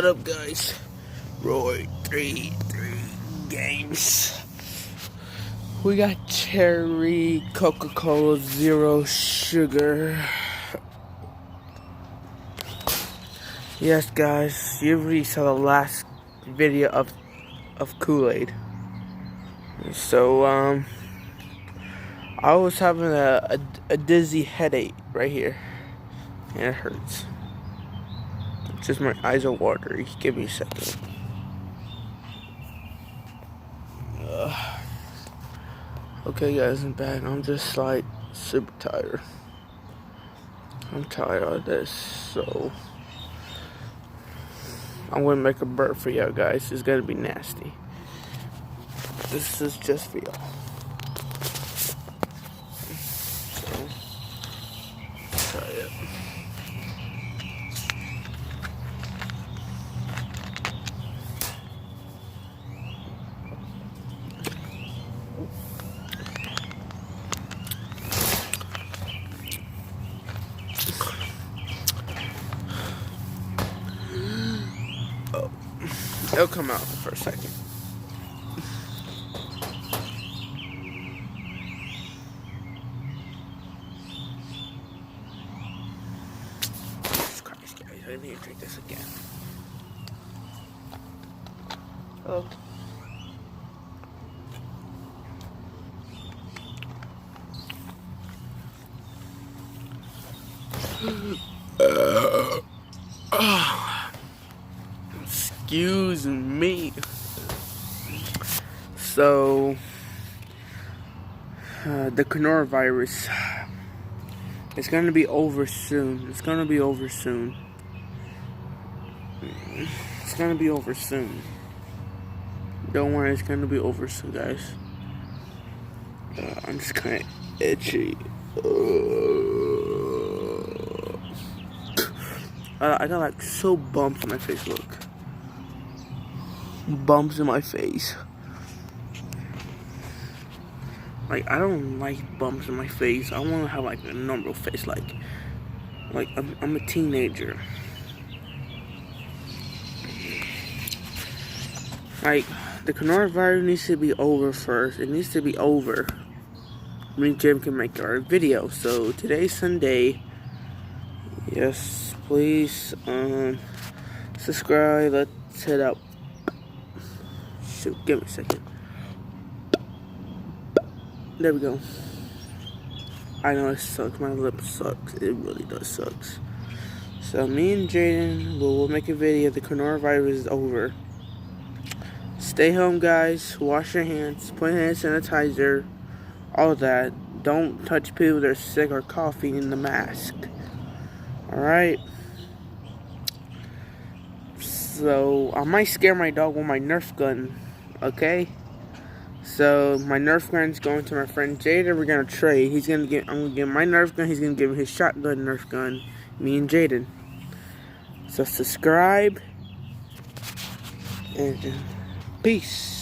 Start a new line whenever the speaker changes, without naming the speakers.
What up, guys? Roy 3 games. We got cherry, Coca-Cola, zero sugar. Yes, guys, you already saw the last video of Kool-Aid. So I was having a dizzy headache right here, and it hurts. Just my eyes are watery. Give me a second. Okay, guys, I'm back. I'm just like super tired. I'm tired of this, so I'm gonna make a burp for y'all guys. It's gonna be nasty. This is just for y'all. So, try it. Oh, it'll come out for a second. Jesus Christ, guys, I need to drink this again. Oh. Excuse me. So, the coronavirus, it's gonna be over soon. It's gonna be over soon. It's gonna be over soon. Don't worry, it's gonna be over soon, guys. I'm just kind of itchy. I got like so bumps in my face. Look, bumps in my face. Like, I don't like bumps in my face. I want to have like a normal face, like I'm a teenager. Like, the coronavirus needs to be over first. It needs to be over. Me and Jim can make our video. So today's Sunday. Yes, please subscribe. Let's hit up. Shoot, give me a second. There we go. I know it sucks. My lip sucks. It really does sucks. So me and Jaden will make a video. The coronavirus is over. Stay home, guys. Wash your hands. Put hand sanitizer. All that. Don't touch people that are sick or coughing in the mask. Alright. So I might scare my dog with my Nerf gun. Okay? So my Nerf gun's going to my friend Jaden. We're gonna trade. I'm gonna give my Nerf gun. He's gonna give me his shotgun Nerf gun. Me and Jaden. So subscribe and peace.